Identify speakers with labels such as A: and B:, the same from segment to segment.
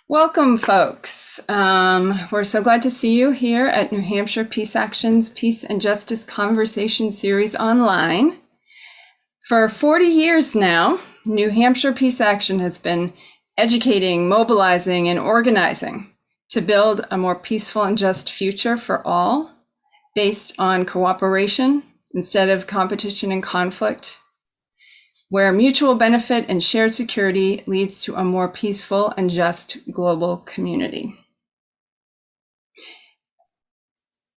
A: Welcome, folks. We're so glad to see you here at New Hampshire Peace Action's Peace and Justice Conversation Series online. For 40 years now, New Hampshire Peace Action has been educating, mobilizing, and organizing to build a more peaceful and just future for all, based on cooperation instead of competition and conflict, where mutual benefit and shared security leads to a more peaceful and just global community.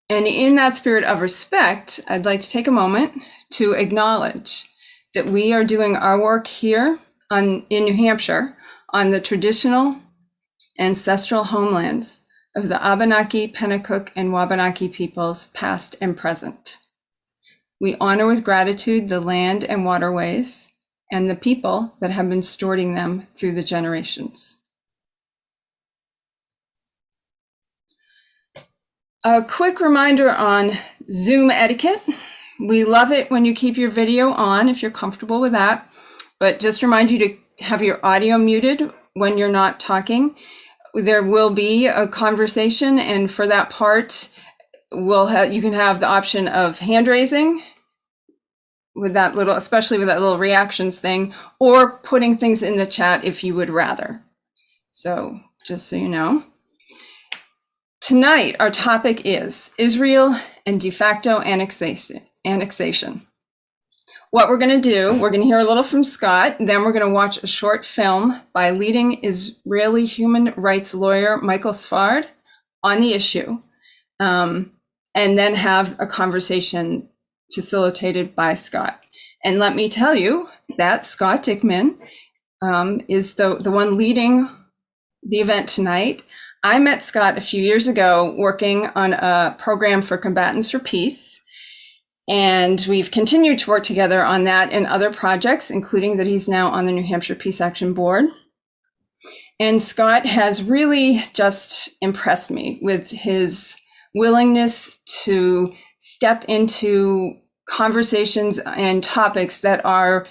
A: And in that spirit of respect, I'd like to take a moment to acknowledge that we are doing our work here in New Hampshire on the traditional ancestral homelands of the Abenaki, Pennacook, and Wabanaki peoples, past and present. We honor with gratitude the land and waterways and the people that have been stewarding them through the generations. A quick reminder on Zoom etiquette. We love it when you keep your video on if you're comfortable with that, but just remind you to have your audio muted when you're not talking. There will be a conversation, and for that part, you can have the option of hand raising, with that little, especially with that little reactions thing, or putting things in the chat if you would rather. So just so you know. Tonight, our topic is Israel and de facto annexation. What we're going to do, we're going to hear a little from Scott, then we're going to watch a short film by leading Israeli human rights lawyer Michael Sfard on the issue, and then have a conversation facilitated by Scott. And let me tell you that Scott Dickman is the one leading the event tonight. I met Scott a few years ago working on a program for Combatants for Peace. And we've continued to work together on that and other projects, including that he's now on the New Hampshire Peace Action Board. And Scott has really just impressed me with his willingness to step into conversations and topics that are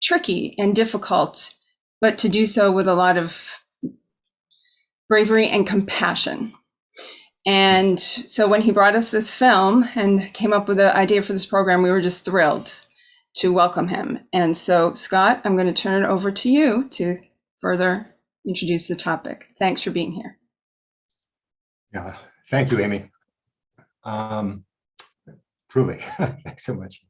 A: tricky and difficult, but to do so with a lot of bravery and compassion. And so when he brought us this film and came up with the idea for this program, we were just thrilled to welcome him. And so, Scott, I'm going to turn it over to you to further introduce the topic. Thanks for being here.
B: Yeah, thank you, Amy. Truly, thanks so much.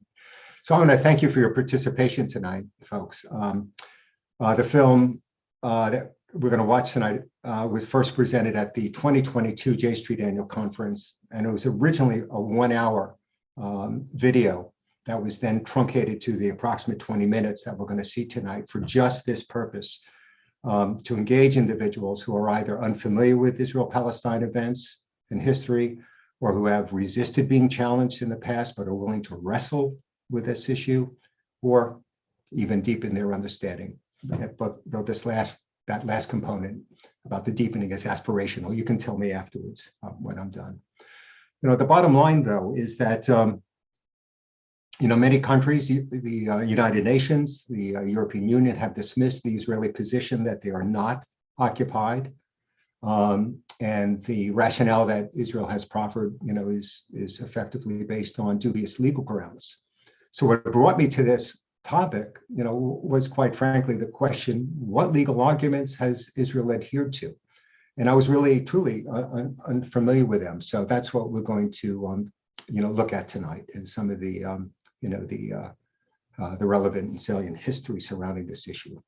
B: So I want to thank you for your participation tonight, folks. The film that we're going to watch tonight was first presented at the 2022 J Street Annual Conference, and it was originally a 1-hour video that was then truncated to the approximate 20 minutes that we're going to see tonight for just this purpose, to engage individuals who are either unfamiliar with Israel-Palestine events and history, or who have resisted being challenged in the past but are willing to wrestle with this issue, or even deepen their understanding. But though that last component about the deepening is aspirational, you can tell me afterwards when I'm done. You know, the bottom line, though, is that many countries, the United Nations, the European Union, have dismissed the Israeli position that they are not occupied. And the rationale that Israel has proffered, is effectively based on dubious legal grounds. So what brought me to this topic, was quite frankly the question: what legal arguments has Israel adhered to? And I was really, truly unfamiliar with them. So that's what we're going to, look at tonight, and some of the, the relevant and salient history surrounding this issue.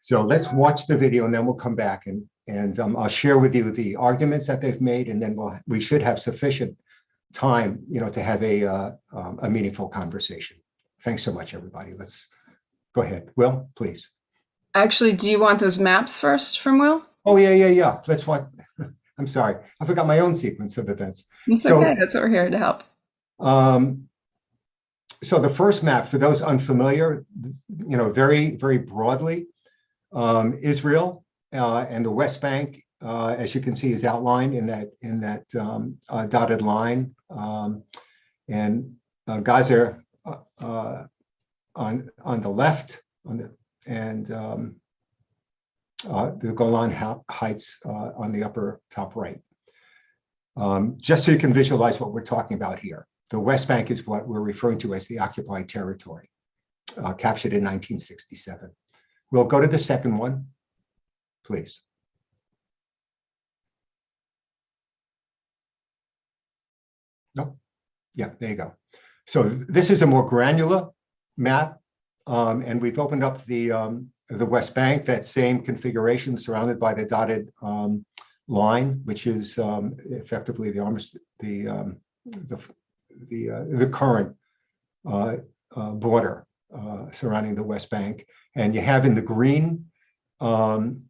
B: So let's watch the video, and then we'll come back and I'll share with you the arguments that they've made, and then we should have sufficient time, to have a meaningful conversation. Thanks so much, everybody. Let's go ahead. Will, please.
A: Actually, do you want those maps first from Will?
B: Oh, yeah. Let's watch. I'm sorry. I forgot my own sequence of events.
A: It's okay. That's what we're here to help.
B: So the first map, for those unfamiliar, very, very broadly, Israel and the West Bank, as you can see, is outlined in that dotted line, and Gaza on the left, and the Golan Heights on the upper top right. Just so you can visualize what we're talking about here. The West Bank is what we're referring to as the occupied territory, captured in 1967. We'll go to the second one, please. Nope. Yeah, there you go. So this is a more granular map, and we've opened up the West Bank, that same configuration surrounded by the dotted line, which is effectively the current border surrounding the West Bank. And you have in the green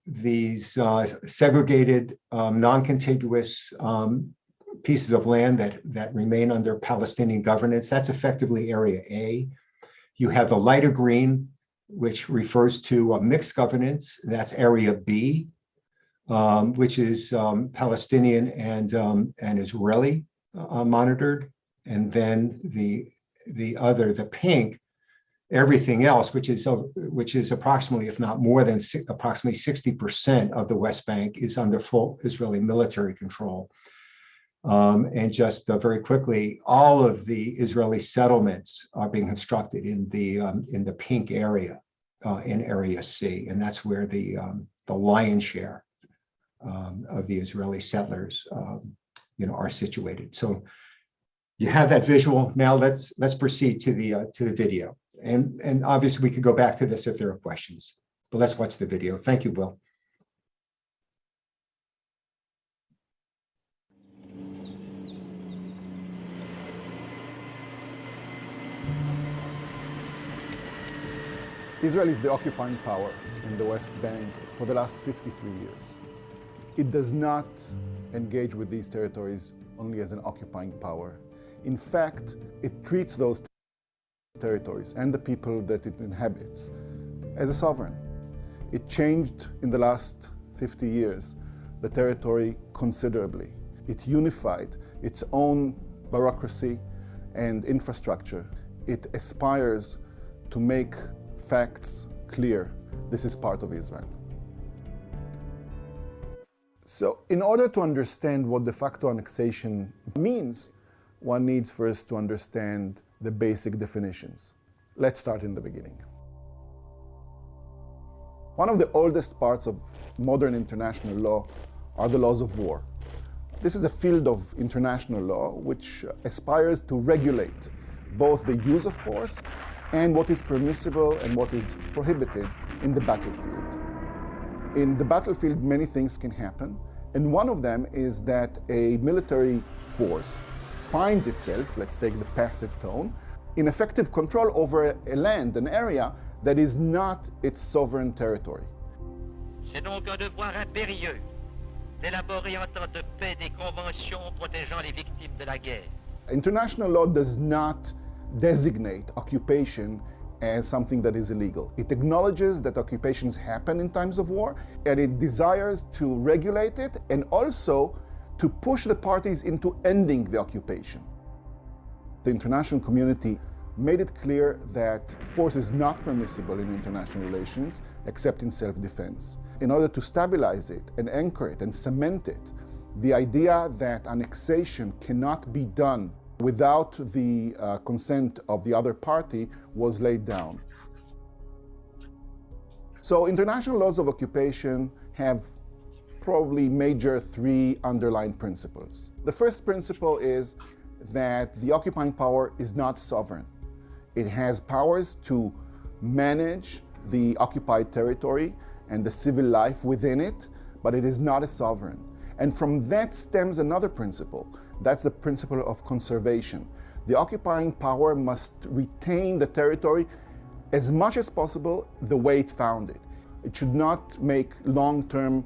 B: these segregated, non-contiguous pieces of land that remain under Palestinian governance. That's effectively Area A. You have the lighter green, which refers to mixed governance. That's Area B, which is Palestinian and Israeli monitored. And then the pink, everything else, which is approximately, if not more than approximately 60% of the West Bank, is under full Israeli military control. And just very quickly, all of the Israeli settlements are being constructed in the pink area, in Area C, and that's where the lion's share of the Israeli settlers, are situated. So you have that visual. Now let's proceed to the video, and obviously we could go back to this if there are questions, but let's watch the video. Thank you, Will.
C: Israel is the occupying power in the West Bank for the last 53 years. It does not engage with these territories only as an occupying power. In fact, it treats those territories and the people that it inhabits as a sovereign. It changed in the last 50 years the territory considerably. It unified its own bureaucracy and infrastructure. It aspires to make facts clear. This is part of Israel. So in order to understand what de facto annexation means, one needs first to understand the basic definitions. Let's start in the beginning. One of the oldest parts of modern international law are the laws of war. This is a field of international law which aspires to regulate both the use of force and what is permissible and what is prohibited in the battlefield. In the battlefield, many things can happen, and one of them is that a military force finds itself, let's take the passive tone, in effective control over a land, an area that is not its sovereign territory.
D: C'est donc un devoir impérieux d'élaborer en temps de paix des conventions protégeant les victimes de la guerre.
C: International law does not designate occupation as something that is illegal. It acknowledges that occupations happen in times of war, and it desires to regulate it and also to push the parties into ending the occupation. The international community made it clear that force is not permissible in international relations except in self-defense. In order to stabilize it and anchor it and cement it, the idea that annexation cannot be done without the consent of the other party was laid down. So international laws of occupation have probably major three underlying principles. The first principle is that the occupying power is not sovereign. It has powers to manage the occupied territory and the civil life within it, but it is not a sovereign. And from that stems another principle. That's the principle of conservation. The occupying power must retain the territory as much as possible the way it found it. It should not make long-term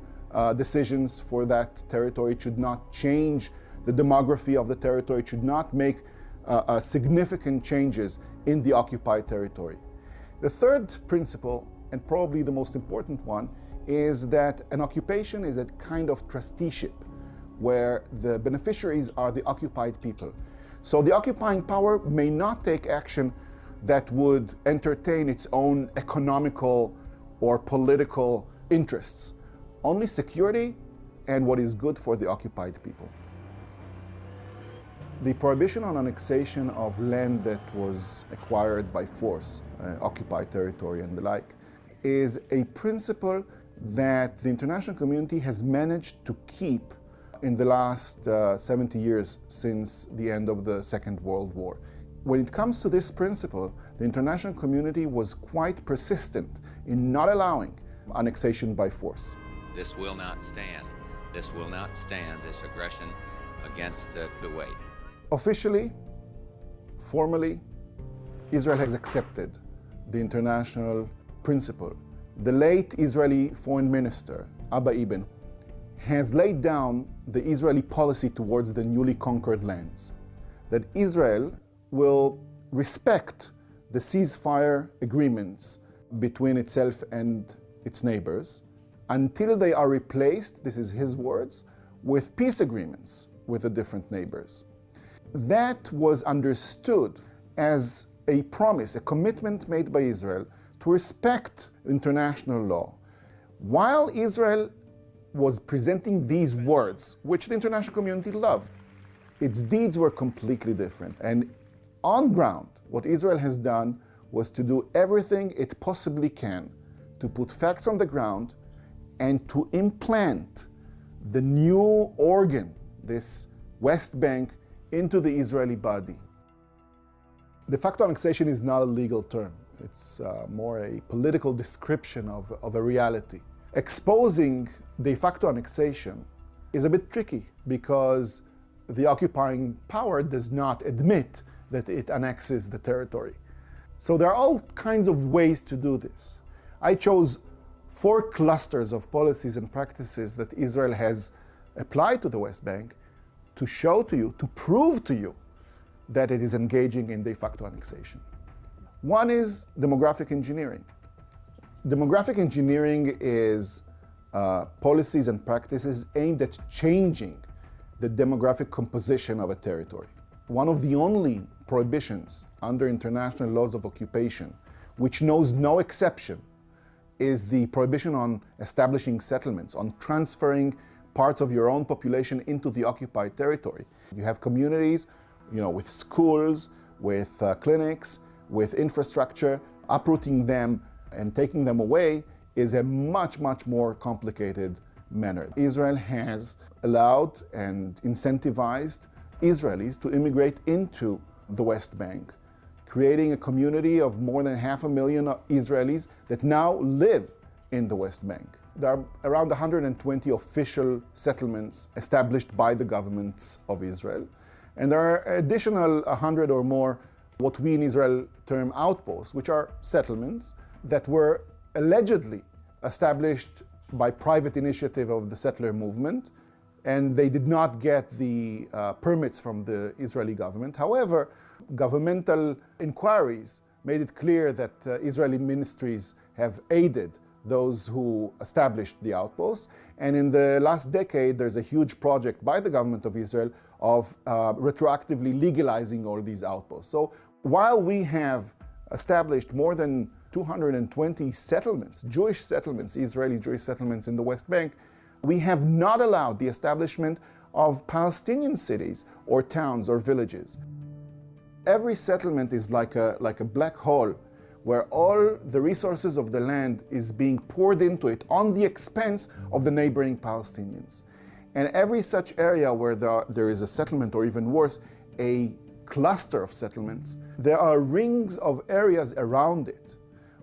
C: decisions for that territory. It should not change the demography of the territory. It should not make significant changes in the occupied territory. The third principle, and probably the most important one, is that an occupation is a kind of trusteeship where the beneficiaries are the occupied people. So the occupying power may not take action that would entertain its own economical or political interests, only security and what is good for the occupied people. The prohibition on annexation of land that was acquired by force, occupied territory and the like, is a principle that the international community has managed to keep in the last 70 years since the end of the Second World War. When it comes to this principle, the international community was quite persistent in not allowing annexation by force.
E: This will not stand. This will not stand, this aggression against Kuwait.
C: Officially, formally, Israel has accepted the international principle. The late Israeli foreign minister, Abba Eban, has laid down the Israeli policy towards the newly conquered lands, that Israel will respect the ceasefire agreements between itself and its neighbors until they are replaced, this is his words, with peace agreements with the different neighbors. That was understood as a promise, a commitment made by Israel to respect international law. While Israel was presenting these words, which the international community loved, its deeds were completely different. And on ground, what Israel has done was to do everything it possibly can to put facts on the ground and to implant the new organ, this West Bank, into the Israeli body. De facto annexation is not a legal term. It's more a political description of a reality. Exposing de facto annexation is a bit tricky because the occupying power does not admit that it annexes the territory. So there are all kinds of ways to do this. I chose 4 clusters of policies and practices that Israel has applied to the West Bank to show to you, to prove to you that it is engaging in de facto annexation. One is demographic engineering. Demographic engineering is policies and practices aimed at changing the demographic composition of a territory. One of the only prohibitions under international laws of occupation, which knows no exception, is the prohibition on establishing settlements, on transferring parts of your own population into the occupied territory. You have communities, with schools, with clinics, with infrastructure. Uprooting them and taking them away is a much, much more complicated manner. Israel has allowed and incentivized Israelis to immigrate into the West Bank, creating a community of more than 500,000 Israelis that now live in the West Bank. There are around 120 official settlements established by the governments of Israel. And there are additional 100 or more what we in Israel term outposts, which are settlements that were allegedly established by private initiative of the settler movement, and they did not get the permits from the Israeli government. However, governmental inquiries made it clear that Israeli ministries have aided those who established the outposts. And in the last decade, there's a huge project by the government of Israel of retroactively legalizing all these outposts. So while we have established more than 220 settlements, Jewish settlements, Israeli Jewish settlements in the West Bank, we have not allowed the establishment of Palestinian cities or towns or villages. Every settlement is like a black hole where all the resources of the land is being poured into it on the expense of the neighboring Palestinians. And every such area where there is a settlement, or even worse, a cluster of settlements, there are rings of areas around it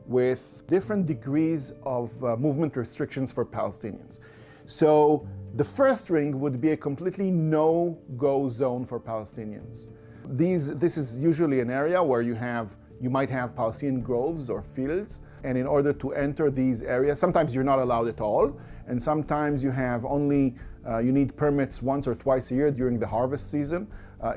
C: with different degrees of movement restrictions for Palestinians. So the first ring would be a completely no-go zone for Palestinians. This is usually an area where you might have Palestinian groves or fields, and in order to enter these areas, sometimes you're not allowed at all, and sometimes you have only, you need permits once or twice a year during the harvest season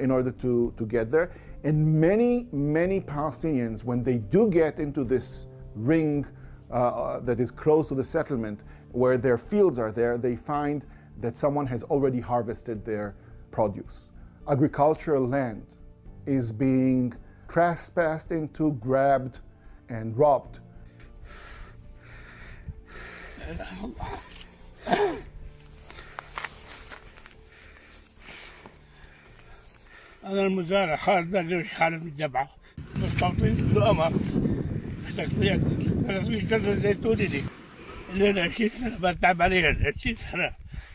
C: in order to get there. And many Palestinians, when they do get into this ring that is close to the settlement, where their fields are there, they find that someone has already harvested their produce. Agricultural land is being trespassed into, grabbed, and robbed.
F: أنا المزارع خالد بدر حالة من الجبعة مستوطن لؤمة تقطيع 30 كذا زيتوني دي اللي أنا 20 سنة بتعب عليها 20 سنة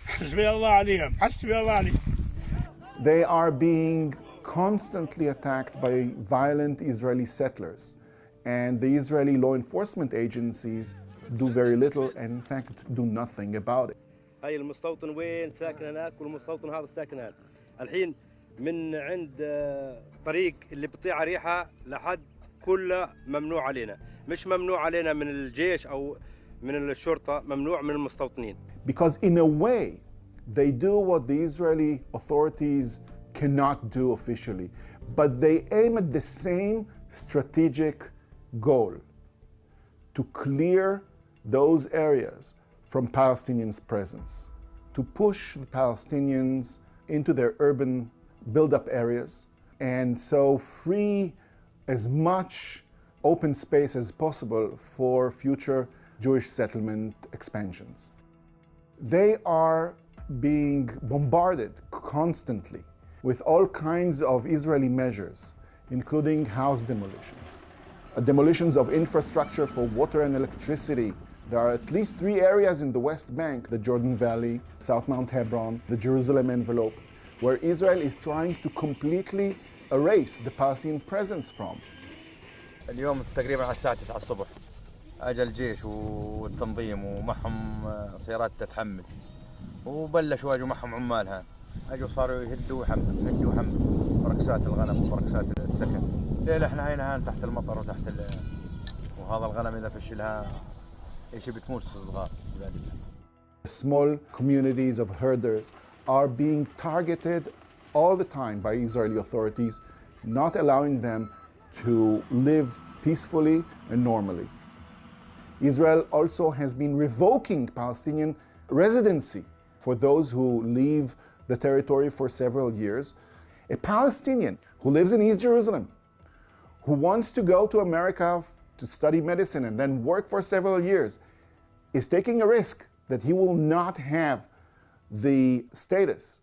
F: حسبي الله عليهم حسبي الله عليهم.
C: They are being constantly attacked by violent Israeli settlers, and the Israeli law enforcement agencies do very little and in fact do nothing about it.
G: هاي المستوطن وين ساكن هناك والمستوطن هذا ساكن هناك. الحين من عند طريق اللي بتطيع ريحة لحد كله ممنوع علينا، مش ممنوع علينا من الجيش أو من الشرطة، ممنوع من المستوطنين.
C: Because in a way, they do what the Israeli authorities cannot do officially, but they aim at the same strategic goal, to clear those areas from Palestinians' presence, to push the Palestinians into their urban build-up areas, and so free as much open space as possible for future Jewish settlement expansions. They are being bombarded constantly with all kinds of Israeli measures, including house demolitions, demolitions of infrastructure for water and electricity. There are at least 3 areas in the West Bank, the Jordan Valley, South Mount Hebron, the Jerusalem envelope, where Israel is trying to completely erase the Palestinian presence from.
G: اليوم تقريبا على الساعة 9 الصبح أجى الجيش والتنظيم ومعهم سيارات تتحمل وبلشوا اجوا معهم عمالها اجوا صاروا يهدوا ويحملوا بركسات الغنم وبركسات السكن. ليلة احنا هنا تحت المطر وتحت وهذا الغنم اذا فشلها ايش بتموت الصغار.
C: Small communities of herders are being targeted all the time by Israeli authorities, not allowing them to live peacefully and normally. Israel also has been revoking Palestinian residency for those who leave the territory for several years. A Palestinian who lives in East Jerusalem, who wants to go to America to study medicine and then work for several years, is taking a risk that he will not have the status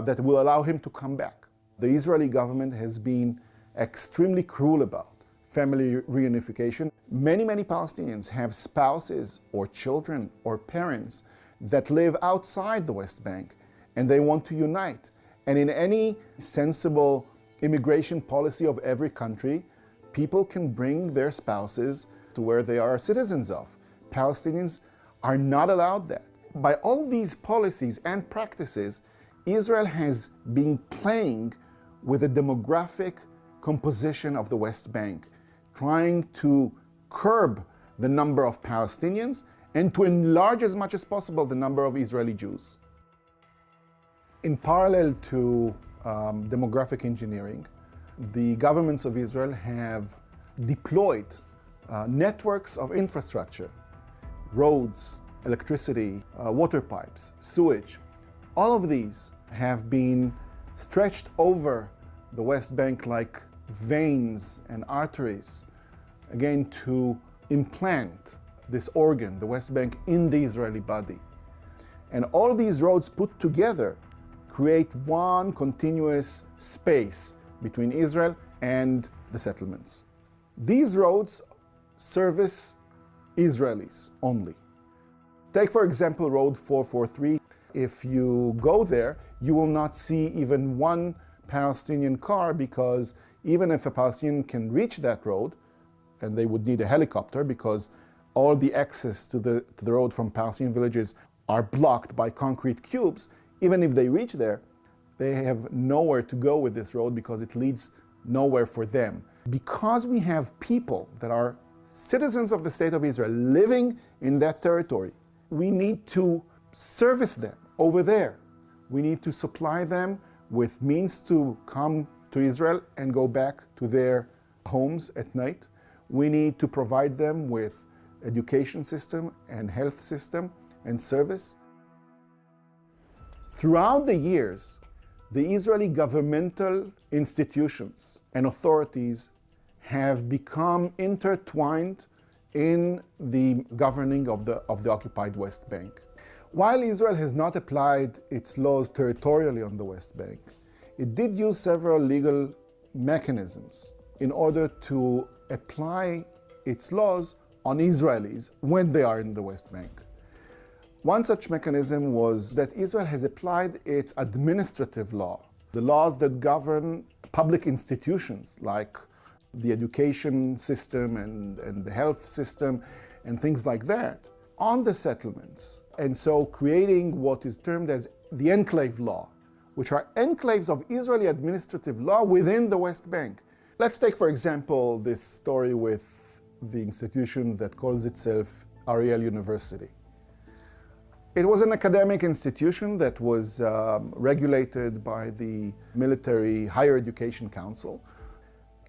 C: that will allow him to come back. The Israeli government has been extremely cruel about family reunification. Many Palestinians have spouses or children or parents that live outside the West Bank and they want to unite. And in any sensible immigration policy of every country, people can bring their spouses to where they are citizens of. Palestinians are not allowed that. By all these policies and practices, Israel has been playing with the demographic composition of the West Bank, trying to curb the number of Palestinians and to enlarge as much as possible the number of Israeli Jews. In parallel to demographic engineering, the governments of Israel have deployed networks of infrastructure, roads, electricity, water pipes, sewage. All of these have been stretched over the West Bank like veins and arteries, again to implant this organ, the West Bank, in the Israeli body. And all these roads put together create one continuous space between Israel and the settlements. These roads service Israelis only. Take, for example, Road 443. If you go there, you will not see even one Palestinian car, because even if a Palestinian can reach that road, and they would need a helicopter because all the access to the road from Palestinian villages are blocked by concrete cubes, even if they reach there, they have nowhere to go with this road because it leads nowhere for them. Because we have people that are citizens of the State of Israel living in that territory, we need to service them over there. We need to supply them with means to come to Israel and go back to their homes at night. We need to provide them with education system and health system and service. Throughout the years, the Israeli governmental institutions and authorities have become intertwined in the governing of the occupied West Bank. While Israel has not applied its laws territorially on the West Bank, it did use several legal mechanisms in order to apply its laws on Israelis when they are in the West Bank. One such mechanism was that Israel has applied its administrative law, the laws that govern public institutions like the education system and the health system and things like that, on the settlements. And so creating what is termed as the enclave law, which are enclaves of Israeli administrative law within the West Bank. Let's take, for example, this story with the institution that calls itself Ariel University. It was an academic institution that was regulated by the Military Higher Education Council.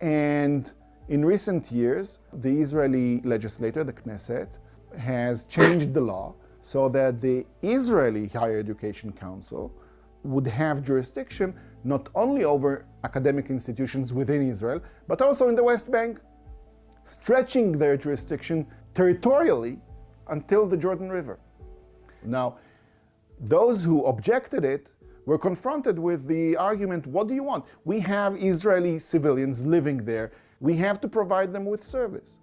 C: And in recent years, the Israeli legislature, the Knesset, has changed the law so that the Israeli Higher Education Council would have jurisdiction not only over academic institutions within Israel, but also in the West Bank, stretching their jurisdiction territorially until the Jordan River. Now, those who objected it were confronted with the argument, what do you want? We have Israeli civilians living there. We have to provide them with service.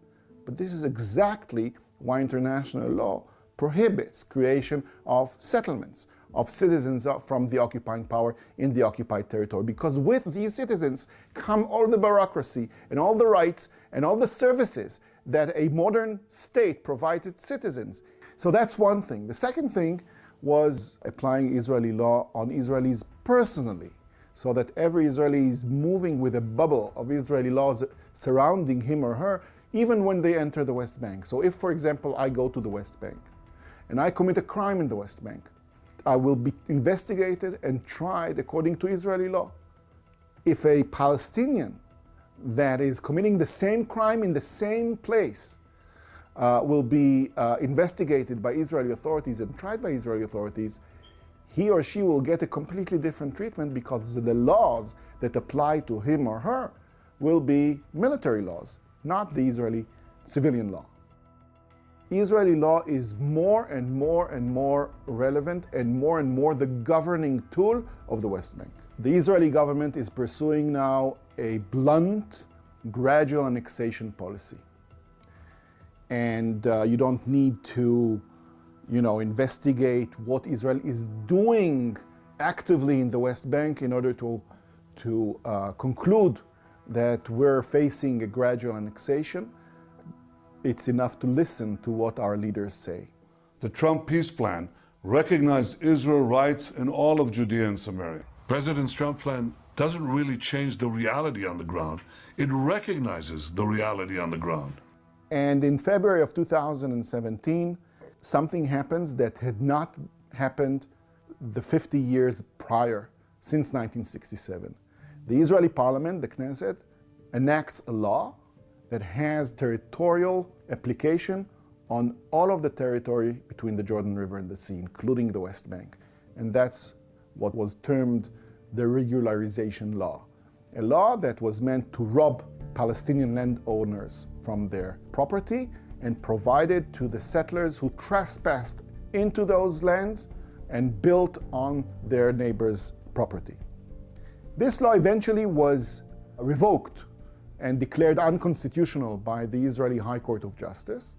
C: But this is exactly why international law prohibits creation of settlements, of citizens from the occupying power in the occupied territory. Because with these citizens come all the bureaucracy and all the rights and all the services that a modern state provides its citizens. So that's one thing. The second thing was applying Israeli law on Israelis personally, so that every Israeli is moving with a bubble of Israeli laws surrounding him or her, even when they enter the West Bank. So if, for example, I go to the West Bank and I commit a crime in the West Bank, I will be investigated and tried according to Israeli law. If a Palestinian that is committing the same crime in the same place will be investigated by Israeli authorities and tried by Israeli authorities, he or she will get a completely different treatment because the laws that apply to him or her will be military laws, not the Israeli civilian law. Israeli law is more and more and more relevant and more the governing tool of the West Bank. The Israeli government is pursuing now a blunt, gradual annexation policy. And you don't need to, investigate what Israel is doing actively in the West Bank in order to conclude that we're facing a gradual annexation. It's enough to listen to what our leaders say.
H: The Trump peace plan recognized Israel rights in all of Judea and Samaria. President Trump's plan doesn't really change the reality on the ground. It recognizes the reality on the ground.
C: And in February of 2017, something happens that had not happened the 50 years prior, since 1967. The Israeli parliament, the Knesset, enacts a law that has territorial application on all of the territory between the Jordan River and the sea, including the West Bank. And that's what was termed the Regularization Law, a law that was meant to rob Palestinian landowners from their property and provided to the settlers who trespassed into those lands and built on their neighbors' property. This law eventually was revoked and declared unconstitutional by the Israeli High Court of Justice.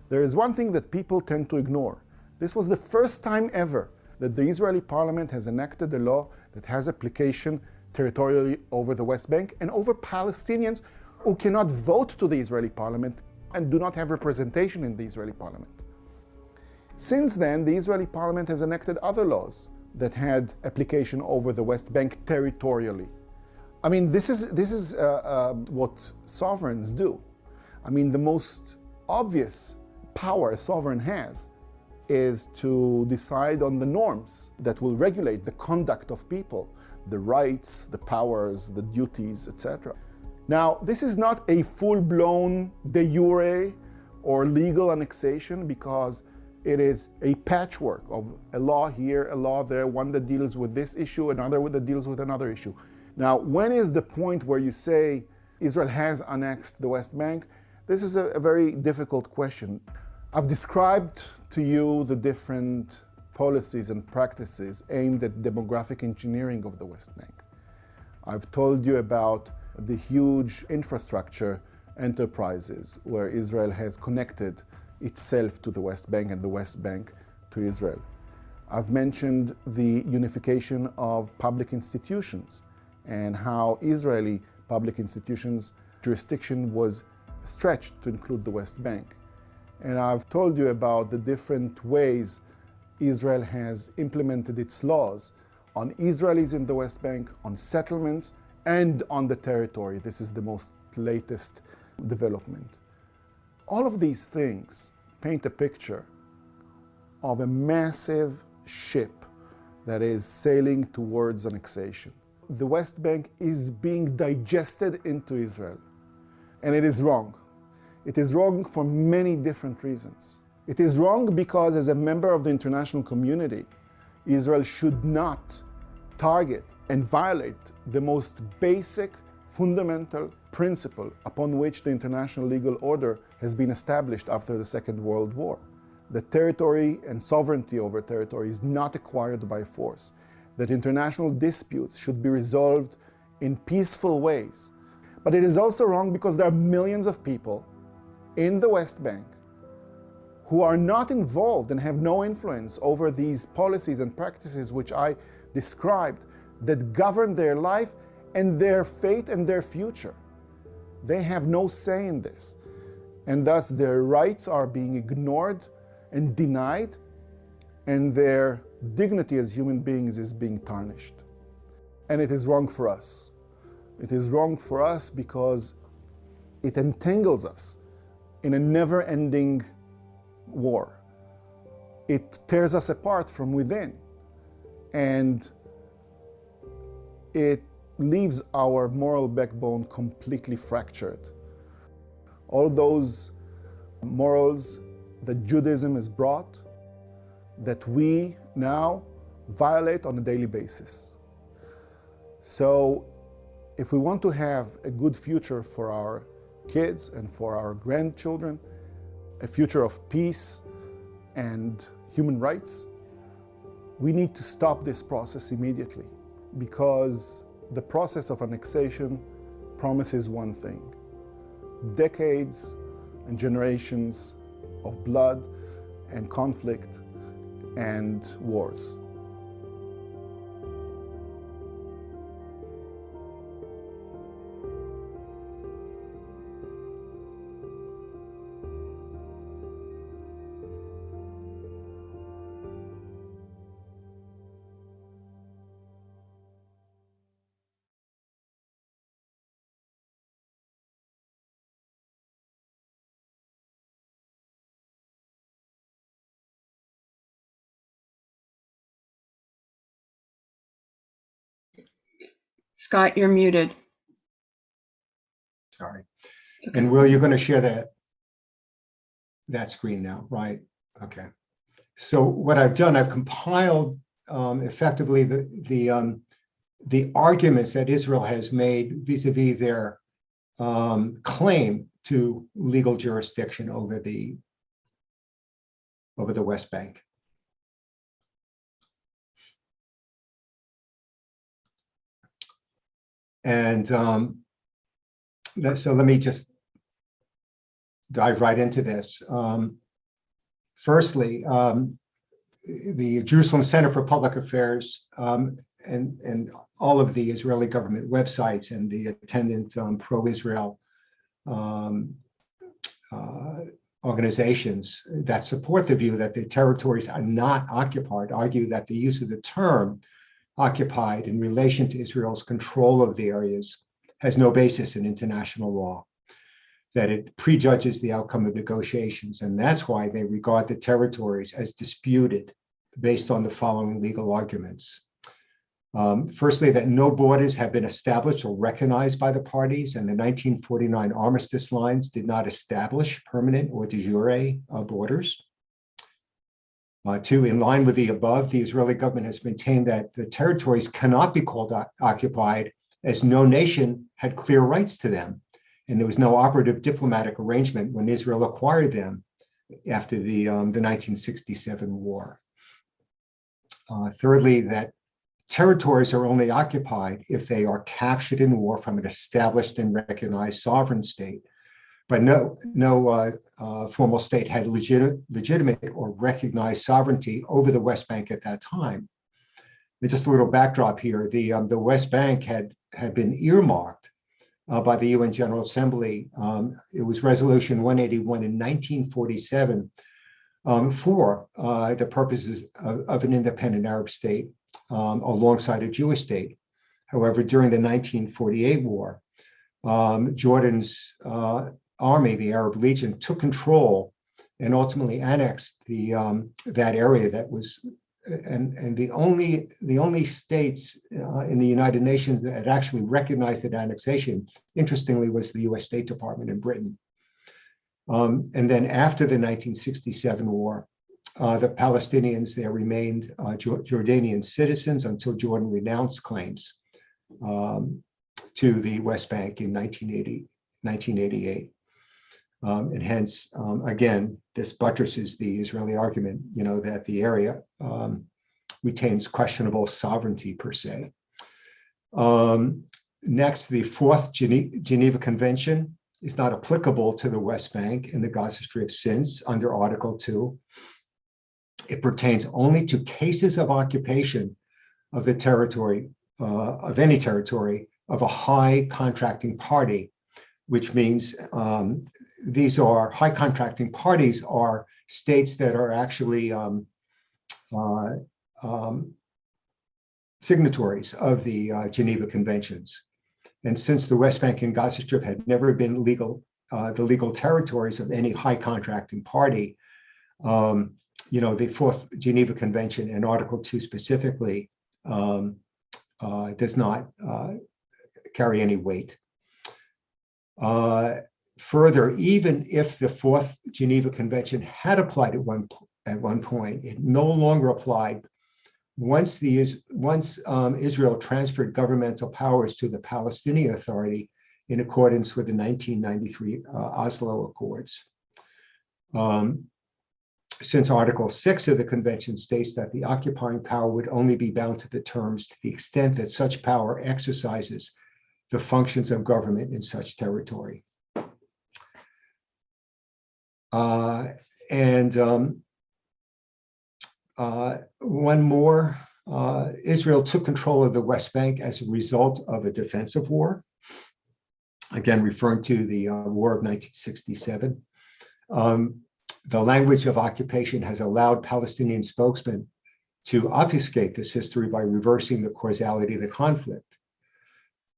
C: There is one thing that people tend to ignore. This was the first time ever that the Israeli parliament has enacted a law that has application territorially over the West Bank and over Palestinians who cannot vote to the Israeli parliament and do not have representation in the Israeli parliament. Since then, the Israeli parliament has enacted other laws that had application over the West Bank territorially. I mean, this is what sovereigns do. I mean, the most obvious power a sovereign has is to decide on the norms that will regulate the conduct of people, the rights, the powers, the duties, etc. Now, this is not a full-blown de jure or legal annexation because it is a patchwork of a law here, a law there, one that deals with this issue, another that deals with another issue. Now, when is the point where you say Israel has annexed the West Bank? This is a very difficult question. I've described to you the different policies and practices aimed at demographic engineering of the West Bank. I've told you about the huge infrastructure enterprises where Israel has connected itself to the West Bank and the West Bank to Israel. I've mentioned the unification of public institutions and how Israeli public institutions' jurisdiction was stretched to include the West Bank. And I've told you about the different ways Israel has implemented its laws on Israelis in the West Bank, on settlements, and on the territory. This is the most latest development. All of these things paint a picture of a massive ship that is sailing towards annexation. The West Bank is being digested into Israel, and it is wrong. It is wrong for many different reasons. It is wrong because, as a member of the international community, Israel should not target and violate the most basic, fundamental principle upon which the international legal order has been established after the Second World War. That territory and sovereignty over territory is not acquired by force. That international disputes should be resolved in peaceful ways. But it is also wrong because there are millions of people in the West Bank who are not involved and have no influence over these policies and practices which I described that govern their life and their fate and their future. They have no say in this, and thus their rights are being ignored and denied, and their dignity as human beings is being tarnished. And it is wrong for us. It is wrong for us because it entangles us in a never-ending war. It tears us apart from within, and it leaves our moral backbone completely fractured. All those morals that Judaism has brought, that we now violate on a daily basis. So if we want to have a good future for our kids and for our grandchildren, a future of peace and human rights, we need to stop this process immediately, because the process of annexation promises one thing: decades and generations of blood and conflict and wars.
A: Scott, you're muted.
B: Sorry.
A: Okay.
B: And Will, you're going to share that screen now, right? Okay. So what I've done, I've compiled effectively the arguments that Israel has made vis-a-vis their claim to legal jurisdiction over the West Bank. And so let me just dive right into this. Firstly, the Jerusalem Center for Public Affairs and all of the Israeli government websites and the attendant pro-Israel organizations that support the view that the territories are not occupied argue that the use of the term occupied in relation to Israel's control of the areas has no basis in international law, that it prejudges the outcome of negotiations, and that's why they regard the territories as disputed based on the following legal arguments. Firstly, that no borders have been established or recognized by the parties, and the 1949 armistice lines did not establish permanent or de jure borders. Two, in line with the above, the Israeli government has maintained that the territories cannot be called occupied as no nation had clear rights to them, and there was no operative diplomatic arrangement when Israel acquired them after the 1967 war. Thirdly, that territories are only occupied if they are captured in war from an established and recognized sovereign state, but no formal state had legitimate or recognized sovereignty over the West Bank at that time. And just a little backdrop here: the West Bank had been earmarked by the UN General Assembly. It was Resolution 181 in 1947 for the purposes of an independent Arab state alongside a Jewish state. However, during the 1948 war, Jordan's army, the Arab Legion, took control and ultimately annexed that area that was, and the only states in the United Nations that actually recognized that annexation, interestingly, was the U.S. State Department in Britain. And then after the 1967 war, the Palestinians there remained Jordanian citizens until Jordan renounced claims to the West Bank in 1988. And hence, again, this buttresses the Israeli argument, that the area retains questionable sovereignty per se. Next, the Fourth Geneva Convention is not applicable to the West Bank and the Gaza Strip since, under Article 2, it pertains only to cases of occupation of the territory, of any territory, of a high contracting party, which means these are high contracting parties are states that are actually signatories of the Geneva Conventions. And since the West Bank and Gaza Strip had never been the legal territories of any high contracting party, the Fourth Geneva Convention and Article 2 specifically does not carry any weight. Further, even if the Fourth Geneva Convention had applied at one point, it no longer applied once Israel transferred governmental powers to the Palestinian Authority in accordance with the 1993 Oslo Accords. Since Article 6 of the Convention states that the occupying power would only be bound to the terms to the extent that such power exercises the functions of government in such territory. One more, Israel took control of the West Bank as a result of a defensive war, again referring to the War of 1967. The language of occupation has allowed Palestinian spokesmen to obfuscate this history by reversing the causality of the conflict.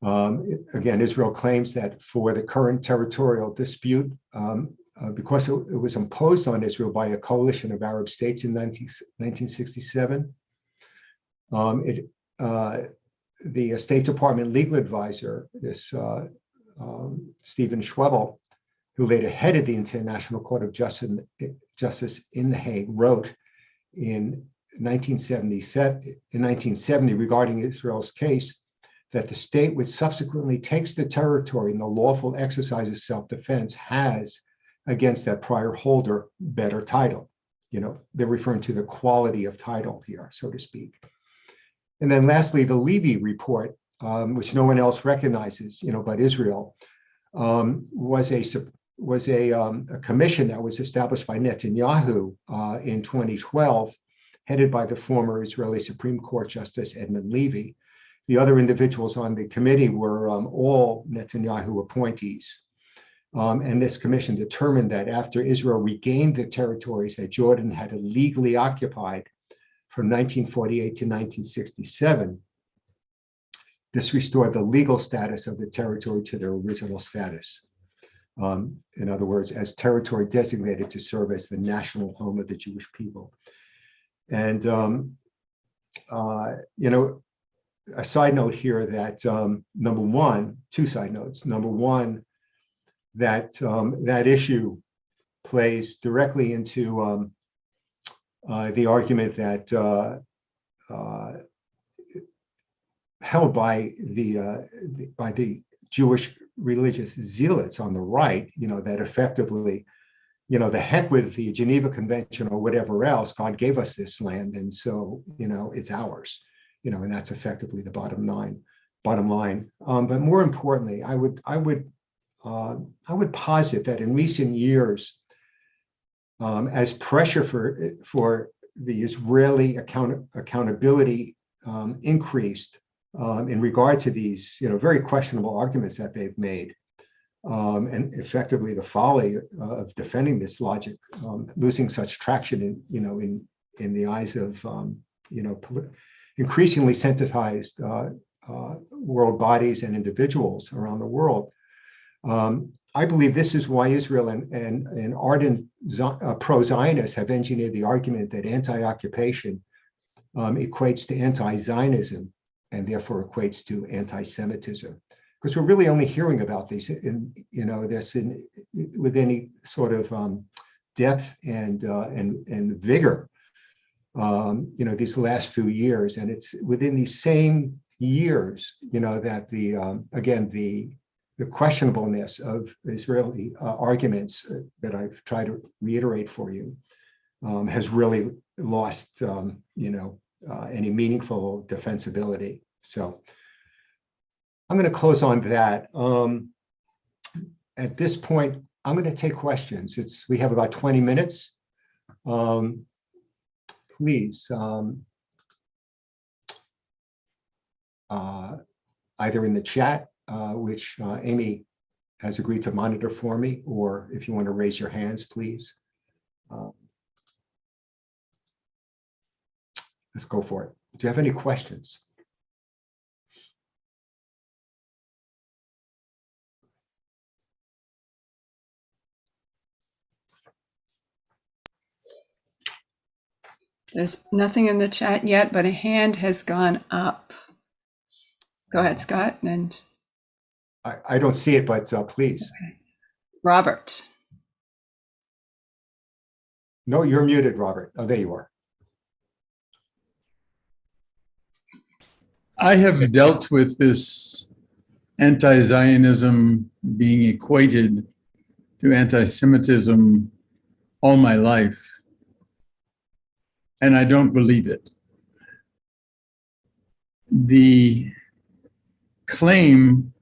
B: Again, Israel claims that for the current territorial dispute, because it was imposed on Israel by a coalition of Arab states in 1967, the State Department legal advisor, this Stephen Schwebel, who later headed the International Court of Justice in The Hague, wrote in 1970 regarding Israel's case that the state which subsequently takes the territory in the lawful exercise of self-defense has, against that prior holder, better title. They're referring to the quality of title here, so to speak. And then lastly, the Levy report, which no one else recognizes, but Israel, was a commission that was established by Netanyahu in 2012, headed by the former Israeli Supreme Court Justice Edmund Levy. The other individuals on the committee were all Netanyahu appointees. And this commission determined that after Israel regained the territories that Jordan had illegally occupied from 1948 to 1967, this restored the legal status of the territory to their original status. In other words, as territory designated to serve as the national home of the Jewish people. And, a side note here that two side notes. Number one, that that issue plays directly into the argument that held by the Jewish religious zealots on the right, that effectively, the heck with the Geneva Convention or whatever else, God gave us this land, and so, it's ours, and that's effectively the bottom line. But more importantly, I would posit that in recent years, as pressure for the Israeli accountability increased in regard to these, very questionable arguments that they've made, and effectively the folly of defending this logic, losing such traction in the eyes of increasingly sensitized world bodies and individuals around the world. I believe this is why Israel and ardent pro-Zionists have engineered the argument that anti-occupation equates to anti-Zionism and therefore equates to anti-Semitism. Because we're really only hearing about these with any sort of depth and vigor, these last few years, and it's within these same years, that the questionableness of Israeli arguments that I've tried to reiterate for you has really lost, any meaningful defensibility. So I'm going to close on that. At this point, I'm going to take questions. We have about 20 minutes. Please, either in the chat, which Amy has agreed to monitor for me, or if you want to raise your hands, please. Let's go for it. Do you have any questions?
A: There's nothing in the chat yet, but a hand has gone up. Go ahead, Scott. And
B: I don't see it, but please.
A: okay. Robert.
B: No, you're muted, Robert. Oh, there you are.
I: I have dealt with this anti-Zionism being equated to anti-Semitism all my life, and I don't believe it. The claim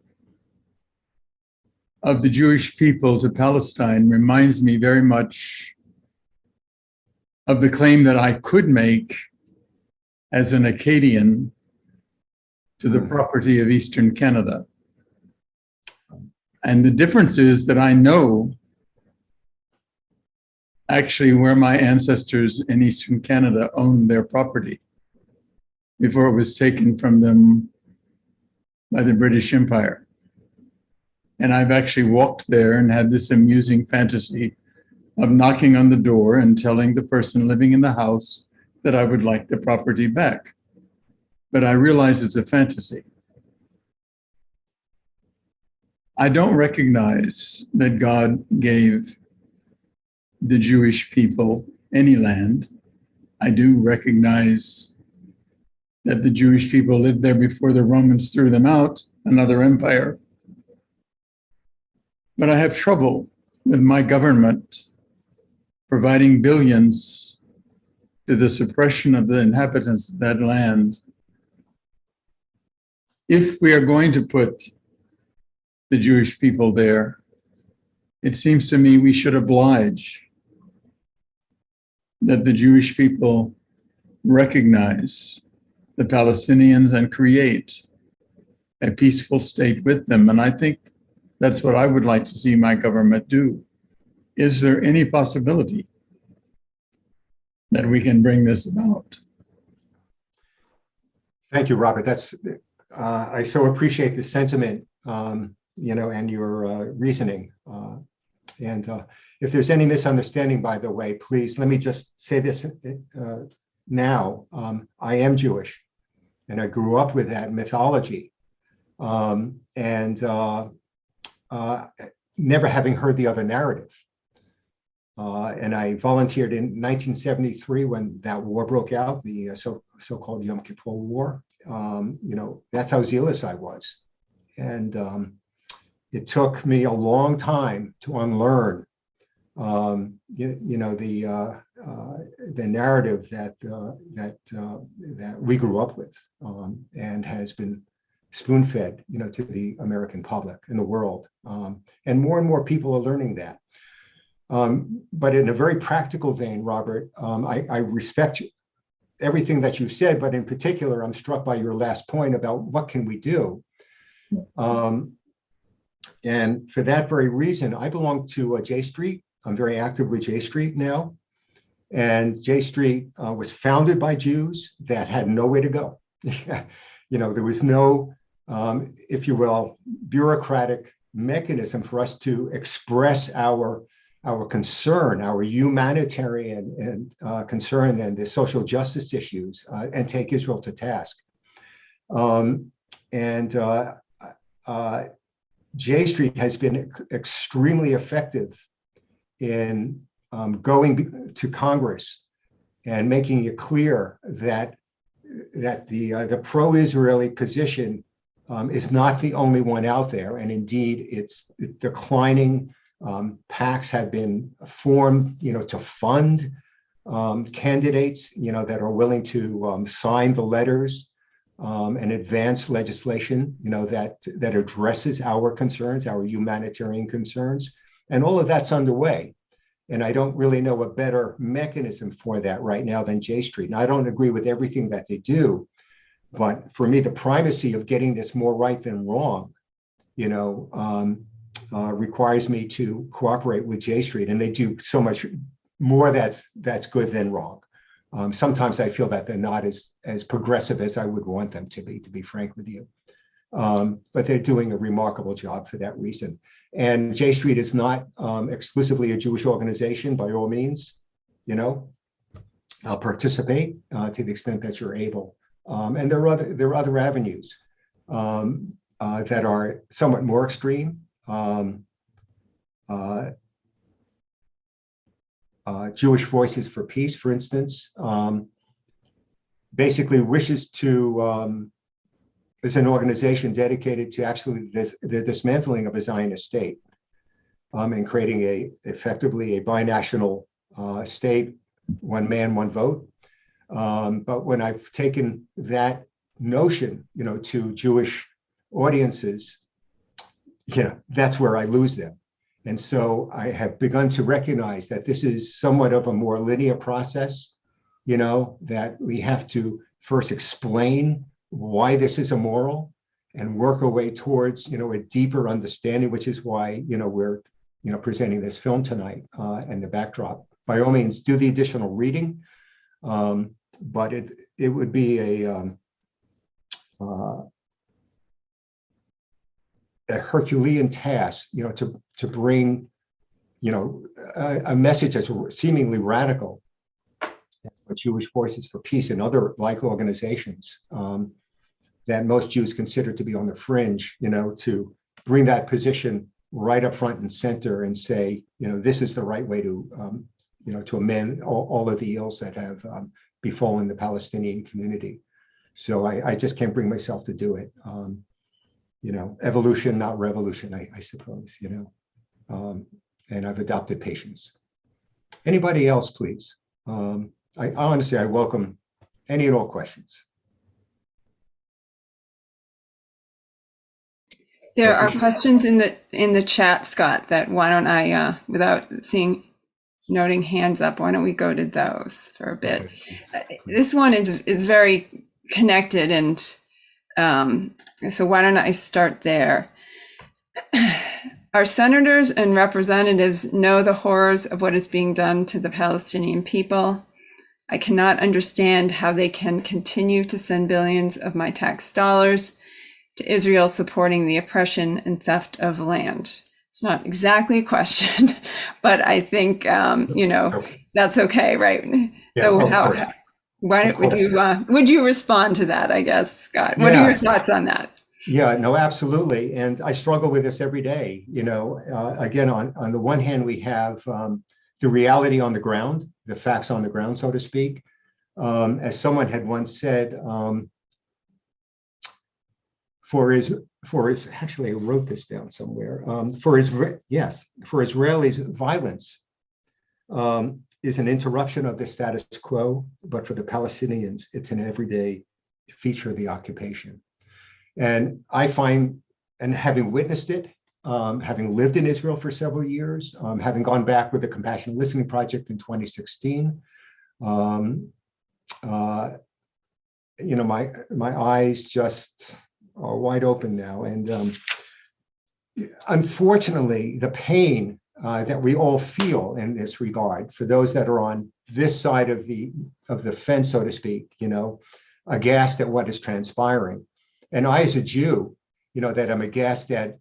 I: of the Jewish people to Palestine reminds me very much of the claim that I could make as an Acadian to the property of Eastern Canada. And the difference is that I know actually where my ancestors in Eastern Canada owned their property before it was taken from them by the British Empire. And I've actually walked there and had this amusing fantasy of knocking on the door and telling the person living in the house that I would like the property back. But I realize it's a fantasy. I don't recognize that God gave the Jewish people any land. I do recognize that the Jewish people lived there before the Romans threw them out, another empire. But I have trouble with my government providing billions to the suppression of the inhabitants of that land. If we are going to put the Jewish people there, it seems to me we should oblige that the Jewish people recognize the Palestinians and create a peaceful state with them. And I think that's what I would like to see my government do. Is there any possibility that we can bring this about?
B: Thank you, Robert. I so appreciate the sentiment, and your reasoning. And if there's any misunderstanding, by the way, please let me just say this now. I am Jewish, and I grew up with that mythology, and never having heard the other narrative. And I volunteered in 1973 when that war broke out, the so-called Yom Kippur War. That's how zealous I was. And it took me a long time to unlearn, the narrative that we grew up with, and has been spoon-fed, to the American public and the world. And more people are learning that. But in a very practical vein, Robert, I respect everything that you've said, but in particular, I'm struck by your last point about what can we do. And for that very reason, I belong to J Street. I'm very active with J Street now. And J Street was founded by Jews that had nowhere to go. There was no, if you will, bureaucratic mechanism for us to express our concern, our humanitarian and concern and the social justice issues, and take Israel to task. J Street has been extremely effective in going to Congress and making it clear that the pro-Israeli position is not the only one out there, and indeed it's declining. PACs have been formed, to fund candidates, that are willing to sign the letters and advance legislation, that addresses our concerns, our humanitarian concerns, and all of that's underway. And I don't really know a better mechanism for that right now than J Street. And I don't agree with everything that they do, but for me, the primacy of getting this more right than wrong, requires me to cooperate with J Street, and they do so much more that's good than wrong. Sometimes I feel that they're not as progressive as I would want them to be frank with you. But they're doing a remarkable job for that reason. And J Street is not exclusively a Jewish organization, by all means. Participate to the extent that you're able. And there are other avenues that are somewhat more extreme. Jewish Voices for Peace, for instance, basically wishes to, is an organization dedicated to actually the dismantling of a Zionist state, and creating effectively a binational state, one man, one vote. But when I've taken that notion, to Jewish audiences, that's where I lose them. And so I have begun to recognize that this is somewhat of a more linear process, that we have to first explain why this is immoral and work our way towards, a deeper understanding, which is why, we're, presenting this film tonight and the backdrop. By all means, do the additional reading, but it would be a Herculean task, to bring, a message that's seemingly radical, for Jewish Voices for Peace and other like organizations that most Jews consider to be on the fringe, to bring that position right up front and center and say, this is the right way to, to amend all of the ills that have befallen the Palestinian community. So I just can't bring myself to do it. Evolution, not revolution, I suppose, and I've adopted patience. Anybody else, please? I honestly, I welcome any and all questions.
A: There are questions in the chat, Scott, that why don't I, without noting hands up, why don't we go to those for a bit? Okay, this one is very connected, and so why don't I start there? Our senators and representatives know the horrors of what is being done to the Palestinian people. I cannot understand how they can continue to send billions of my tax dollars to Israel supporting the oppression and theft of land. It's not exactly a question, but I think, that's okay, right?
B: Yeah,
A: so would you respond to that, I guess, Scott? What are your thoughts on that?
B: Yeah, no, absolutely. And I struggle with this every day. Again, on the one hand, we have the reality on the ground, the facts on the ground, so to speak. As someone had once said, actually I wrote this down somewhere. For Israelis, violence is an interruption of the status quo, but for the Palestinians, it's an everyday feature of the occupation. And I find, and having witnessed it, having lived in Israel for several years, having gone back with the Compassionate Listening Project in 2016, my eyes just are wide open now. And unfortunately, the pain that we all feel in this regard, for those that are on this side of the fence, so to speak, aghast at what is transpiring. And I, as a Jew, that I'm aghast at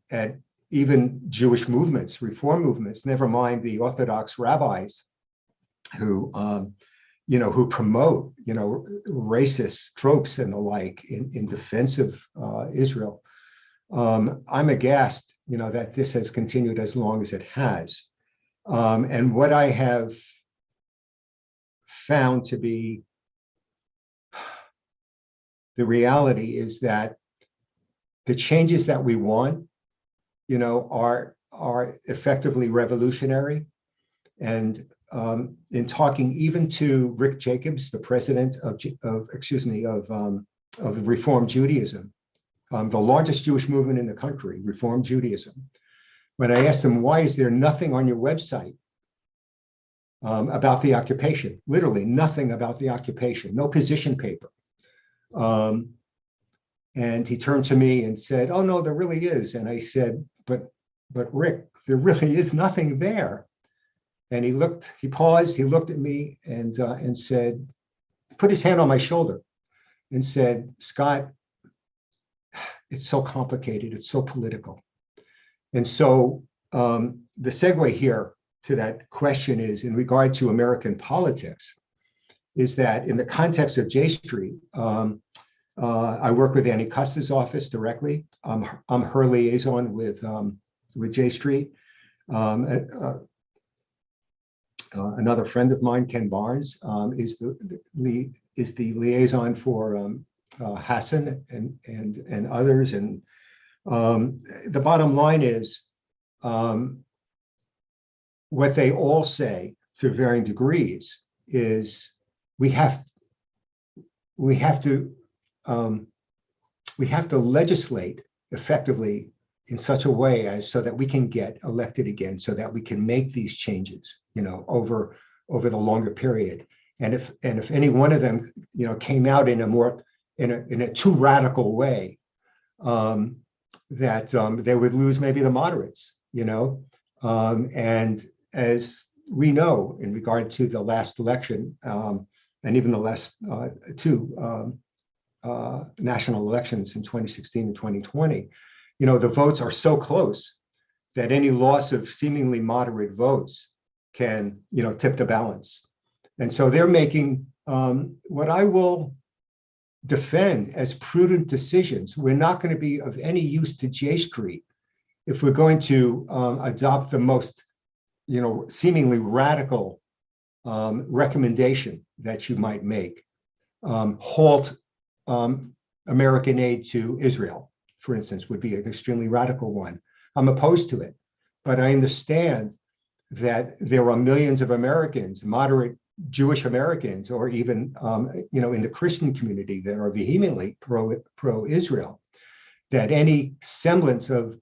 B: even Jewish movements, reform movements, never mind the Orthodox rabbis who promote, racist tropes and the like in defense of Israel. I'm aghast, that this has continued as long as it has. And what I have found to be the reality is that the changes that we want, are effectively revolutionary. And in talking even to Rick Jacobs, the president of Reform Judaism, the largest Jewish movement in the country, Reform Judaism, when I asked him, why is there nothing on your website about the occupation? Literally nothing about the occupation, no position paper. And he turned to me and said, oh, no, there really is. And I said, but Rick, there really is nothing there. And he paused, he looked at me and said, put his hand on my shoulder and said, Scott, it's so complicated, it's so political. And so the segue here to that question is, in regard to American politics, is that in the context of J Street, I work with Annie Custer's office directly. I'm her liaison with J Street. Another friend of mine, Ken Barnes, is the liaison for Hassan and others. And the bottom line is, what they all say to varying degrees is we have to legislate effectively in such a way as so that we can get elected again, so that we can make these changes, over the longer period. And if any one of them, came out in a too radical way, that they would lose maybe the moderates, and as we know, in regard to the last election, and even the last two national elections in 2016 and 2020, the votes are so close that any loss of seemingly moderate votes can, tip the balance. And so they're making what I will defend as prudent decisions. We're not going to be of any use to J Street if we're going to adopt the most, seemingly radical recommendation that you might make. Halt American aid to Israel, for instance, would be an extremely radical one. I'm opposed to it, but I understand that there are millions of Americans, moderate Jewish Americans, or even in the Christian community, that are vehemently pro-Israel, that any semblance of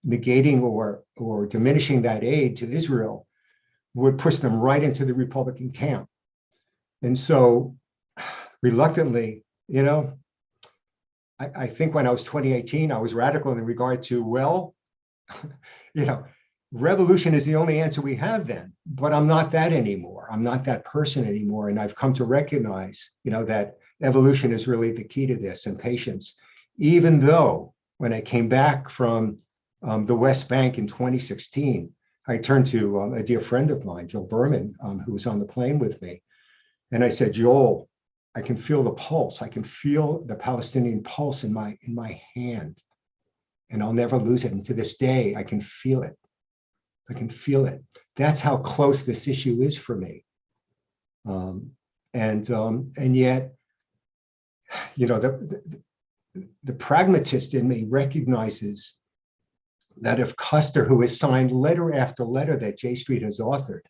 B: negating or diminishing that aid to Israel would push them right into the Republican camp. And so reluctantly, I think when I was 2018, I was radical in regard to, revolution is the only answer we have then, but I'm not that anymore. I'm not that person anymore. And I've come to recognize, that evolution is really the key to this, and patience. Even though when I came back from the West Bank in 2016, I turned to a dear friend of mine, Joel Berman, who was on the plane with me. And I said, Joel, I can feel the pulse. I can feel the Palestinian pulse in my hand, and I'll never lose it. And to this day, I can feel it. I can feel it. That's how close this issue is for me. And yet, the pragmatist in me recognizes that if Custer, who has signed letter after letter that J Street has authored,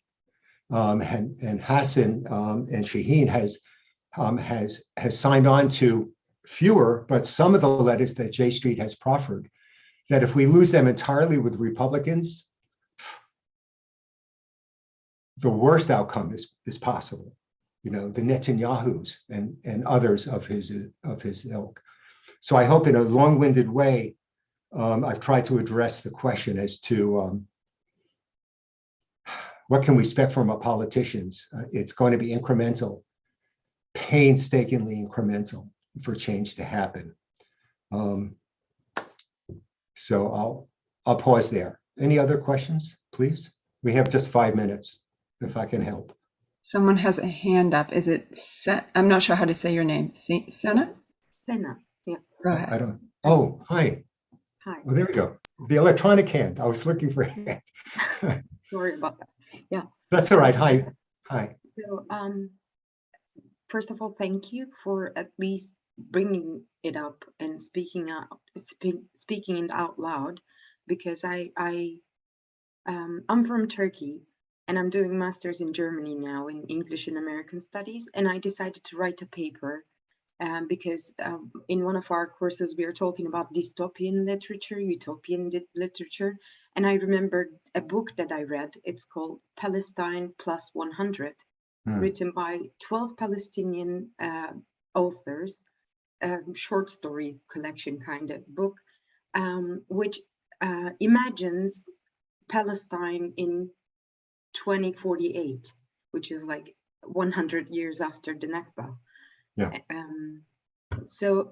B: and Hassan and Shaheen has signed on to fewer, but some of the letters that J Street has proffered, that if we lose them entirely with Republicans, the worst outcome is possible. You know, the Netanyahus and others of his ilk. So I hope in a long-winded way, I've tried to address the question as to what can we expect from our politicians. It's going to be incremental, painstakingly incremental for change to happen. So I'll pause there. Any other questions, please? We have just 5 minutes, if I can help.
A: Someone has a hand up. Is it I'm not sure how to say your name. Senna?
J: Senna, yeah.
A: Go ahead.
B: I don't. Oh, hi.
J: Hi.
B: Oh, there we go. The electronic hand. I was looking for a hand.
J: Sorry about that. Yeah.
B: That's all right. Hi. Hi.
J: So, first of all, thank you for at least bringing it up and speaking it out loud, because I'm from Turkey and I'm doing masters in Germany now in English and American Studies, and I decided to write a paper because in one of our courses we are talking about dystopian literature, utopian literature, and I remembered a book that I read. It's called Palestine Plus 100, written by 12 Palestinian authors, short story collection kind of book, which imagines Palestine in 2048, which is like 100 years after the Nakba.
B: Yeah.
J: So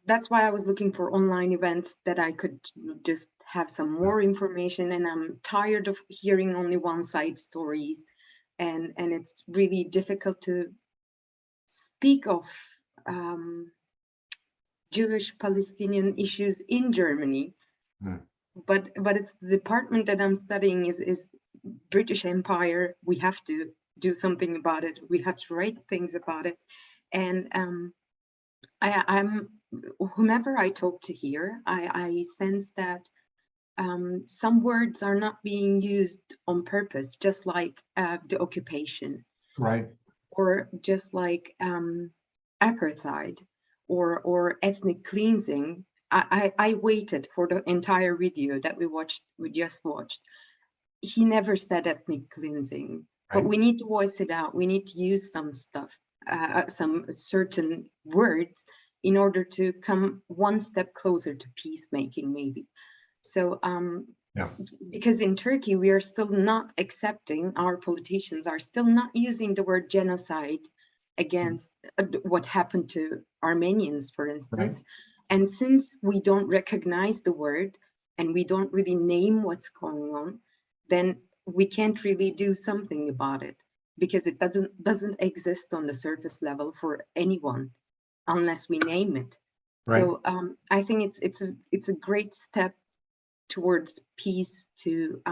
J: that's why I was looking for online events that I could just have some more information, and I'm tired of hearing only one side stories, and it's really difficult to speak of Jewish Palestinian issues in Germany. But it's the department that I'm studying is British Empire. We have to do something about it. We have to write things about it. And I'm whomever I talk to here, I sense that some words are not being used on purpose, just like the occupation,
B: Right.
J: or just like apartheid or ethnic cleansing. I waited for the entire video that we just watched. He never said ethnic cleansing, but we need to voice it out. We need to use some stuff, some certain words in order to come one step closer to peacemaking, maybe. So, because in Turkey, we are still not accepting, our politicians are still not using the word genocide against what happened to Armenians, for instance. Right. And since we don't recognize the word and we don't really name what's going on, then we can't really do something about it, because it doesn't exist on the surface level for anyone unless we name it. Right. So I think it's a great step towards peace to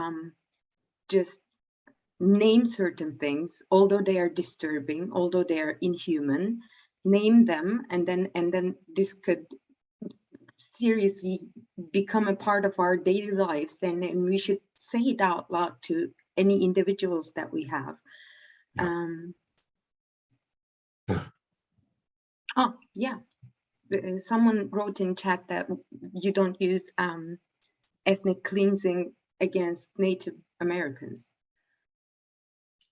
J: just name certain things, although they are disturbing, although they are inhuman, name them, and then this could seriously become a part of our daily lives. And we should say it out loud to any individuals that we have. Oh yeah, someone wrote in chat that you don't use ethnic cleansing against Native Americans.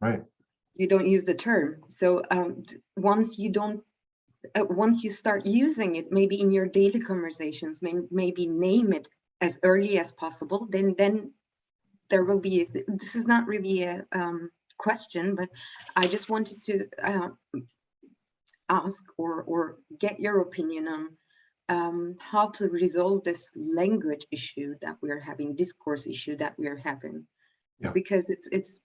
B: Right.
J: You don't use the term. So once you start using it, maybe in your daily conversations, maybe name it as early as possible, then there will be, this is not really a question, but I just wanted to ask or get your opinion on how to resolve this language issue that we're having, discourse issue that we're having. Yeah. Because it's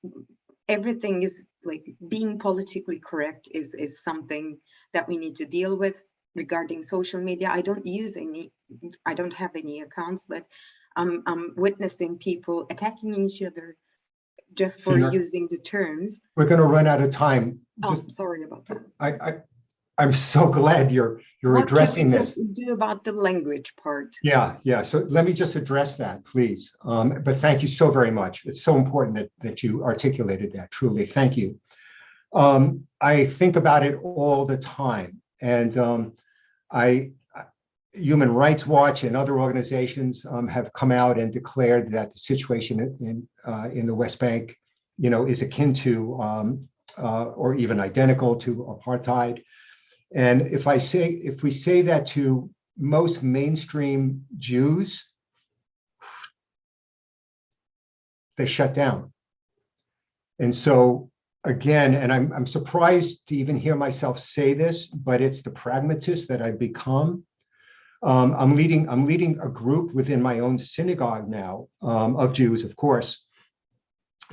J: everything is like being politically correct is something that we need to deal with regarding social media. I don't have any accounts, but I'm witnessing people attacking each other just for using the terms.
B: We're going to run out of time.
J: Oh, sorry about that.
B: I'm so glad you're addressing this.
J: What can we do about the language part?
B: Yeah. So let me just address that, please. But thank you so very much. It's so important that you articulated that, truly. Thank you. I think about it all the time. And Human Rights Watch and other organizations have come out and declared that the situation in the West Bank, is akin to or even identical to apartheid. And if we say that to most mainstream Jews, they shut down. And so again, and I'm surprised to even hear myself say this, but it's the pragmatist that I've become. I'm leading a group within my own synagogue now of Jews, of course,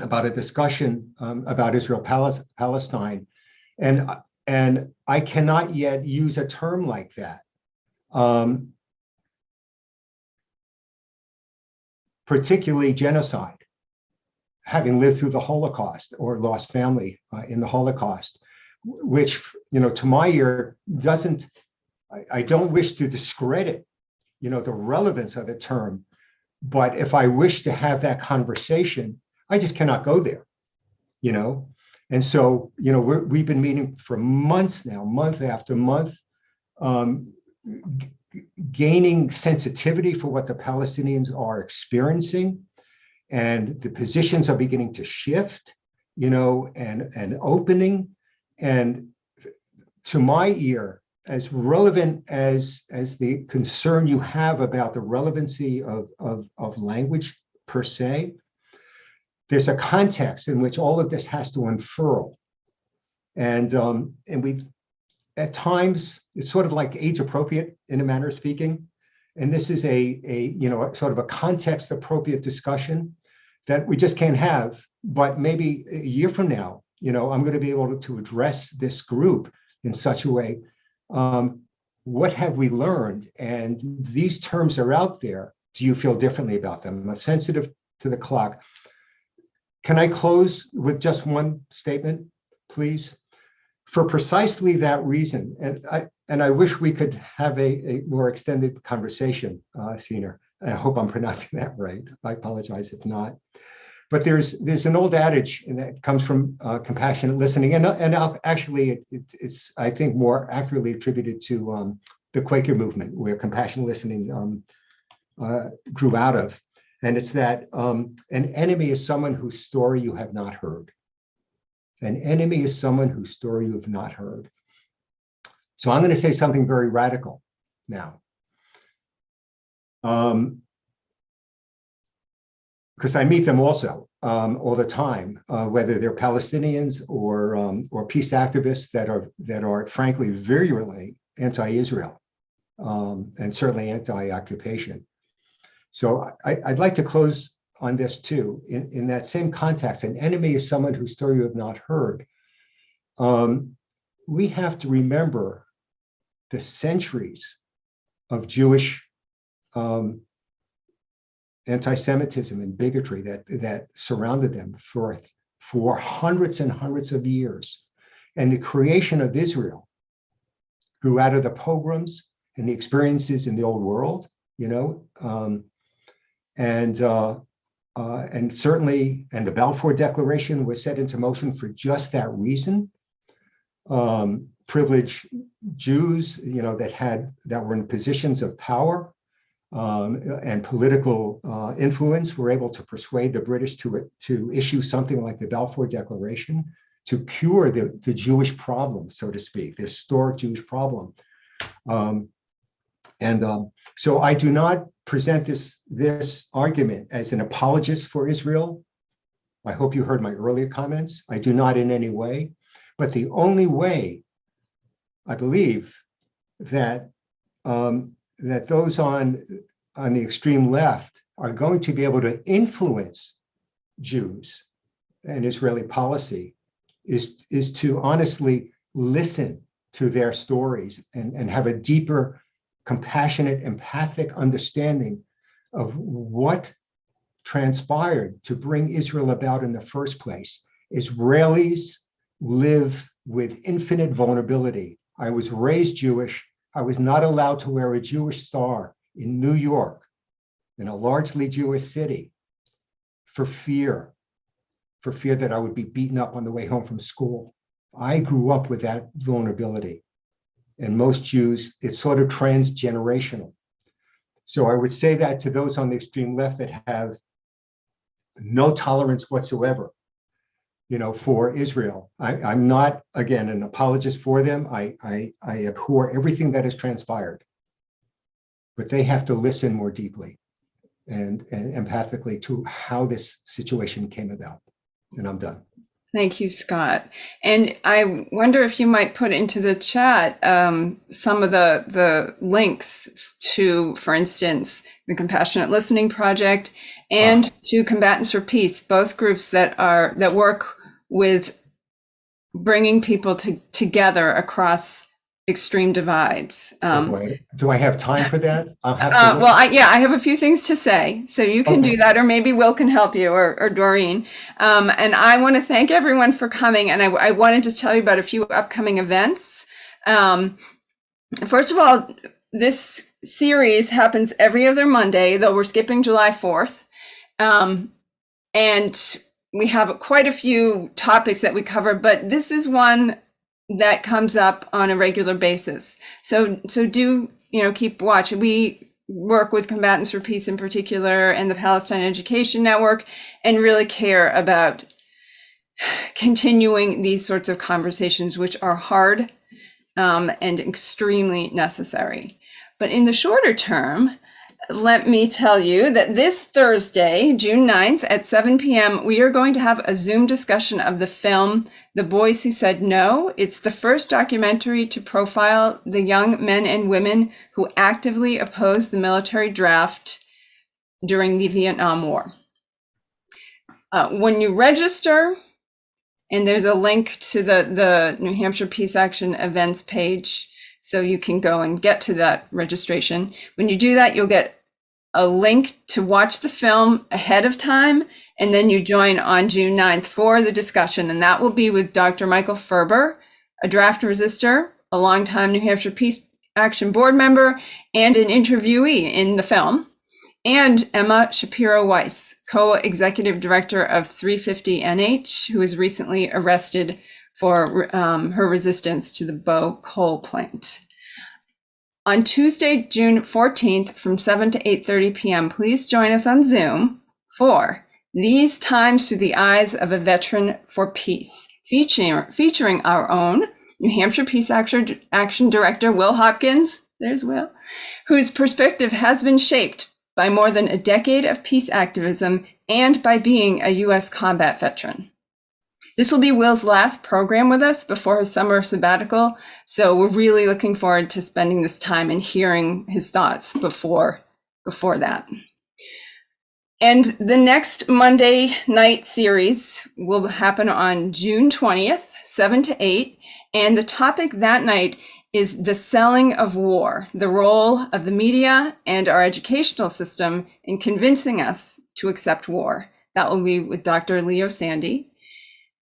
B: about a discussion about Israel Palestine, and I cannot yet use a term like that, particularly genocide, having lived through the Holocaust or lost family in the Holocaust, which, to my ear doesn't. I don't wish to discredit, the relevance of the term, but if I wish to have that conversation, I just cannot go there, And so, we've been meeting for months now, month after month, gaining sensitivity for what the Palestinians are experiencing, and the positions are beginning to shift, and opening, and to my ear, as relevant as the concern you have about the relevancy of language per se, there's a context in which all of this has to unfurl. And we, at times, it's sort of like age appropriate in a manner of speaking. And this is a sort of a context appropriate discussion that we just can't have. But maybe a year from now, I'm going to be able to address this group in such a way. What have we learned? And these terms are out there. Do you feel differently about them? I'm sensitive to the clock. Can I close with just one statement, please? For precisely that reason, and I wish we could have a more extended conversation, Sina. I hope I'm pronouncing that right. I apologize if not. But there's an old adage, and that comes from compassionate listening, and actually it's I think more accurately attributed to the Quaker movement, where compassionate listening grew out of, and it's that an enemy is someone whose story you have not heard. An enemy is someone whose story you have not heard. So I'm going to say something very radical now. Because I meet them also all the time, whether they're Palestinians or peace activists that are frankly virulently anti-Israel and certainly anti-occupation. So I'd like to close on this too. In that same context, an enemy is someone whose story you have not heard. We have to remember the centuries of Jewish anti-Semitism and bigotry that surrounded them for hundreds and hundreds of years. And the creation of Israel grew out of the pogroms and the experiences in the old world, and certainly, and the Balfour Declaration was set into motion for just that reason. Privileged Jews, that were in positions of power and political influence were able to persuade the British to issue something like the Balfour Declaration to cure the Jewish problem, so to speak, the historic Jewish problem. So I do not present this argument as an apologist for Israel. I hope you heard my earlier comments. I do not in any way, but the only way I believe that that those on the extreme left are going to be able to influence Jews and Israeli policy is to honestly listen to their stories and have a deeper, compassionate, empathic understanding of what transpired to bring Israel about in the first place. Israelis live with infinite vulnerability I was raised Jewish. I was not allowed to wear a Jewish star in New York, in a largely Jewish city, for fear that I would be beaten up on the way home from school. I grew up with that vulnerability. And most Jews, it's sort of transgenerational. So I would say that to those on the extreme left that have no tolerance whatsoever, for Israel. I'm not, again, an apologist for them. I abhor everything that has transpired, but they have to listen more deeply and empathically to how this situation came about. And I'm done.
A: Thank you, Scott. And I wonder if you might put into the chat some of the links to, for instance, the Compassionate Listening Project and to Combatants for Peace, both groups that work with bringing people together across extreme divides.
B: Do I have time for that? I'll have to
A: I have a few things to say, so you can do that, or maybe Will can help you, or Doreen. And I want to thank everyone for coming, and I want to just tell you about a few upcoming events. First of all, this series happens every other Monday, though we're skipping July 4th. And we have quite a few topics that we cover, but this is one that comes up on a regular basis. So do, keep watching. We work with Combatants for Peace in particular and the Palestine Education Network, and really care about continuing these sorts of conversations, which are hard and extremely necessary. But in the shorter term, let me tell you that this Thursday, June 9th at 7 p.m., we are going to have a Zoom discussion of the film, The Boys Who Said No. It's the first documentary to profile the young men and women who actively opposed the military draft during the Vietnam War. When you register, and there's a link to the New Hampshire Peace Action events page, so you can go and get to that registration. When you do that, you'll get a link to watch the film ahead of time, and then you join on June 9th for the discussion. And that will be with Dr. Michael Ferber, a draft resistor, a longtime New Hampshire Peace Action board member, and an interviewee in the film, and Emma Shapiro-Weiss, co-executive director of 350NH, who was recently arrested for her resistance to the Bow coal plant. On Tuesday, June 14th from 7 to 8:30 p.m., please join us on Zoom for These Times Through the Eyes of a Veteran for Peace, featuring our own New Hampshire Peace Action Director, Will Hopkins, there's Will, whose perspective has been shaped by more than a decade of peace activism and by being a U.S. combat veteran. This will be Will's last program with us before his summer sabbatical, so we're really looking forward to spending this time and hearing his thoughts before that. And the next Monday night series will happen on June 20th, 7 to 8, and the topic that night is the selling of war, the role of the media and our educational system in convincing us to accept war. That will be with Dr. Leo Sandy.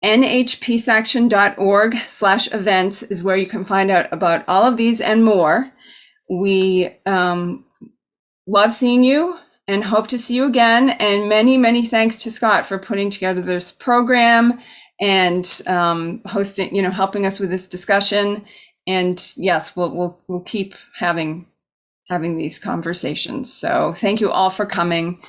A: nhpeaceaction.org/events is where you can find out about all of these and more. We love seeing you and hope to see you again. And many, many thanks to Scott for putting together this program and hosting, helping us with this discussion. And yes, we'll keep having these conversations. So thank you all for coming,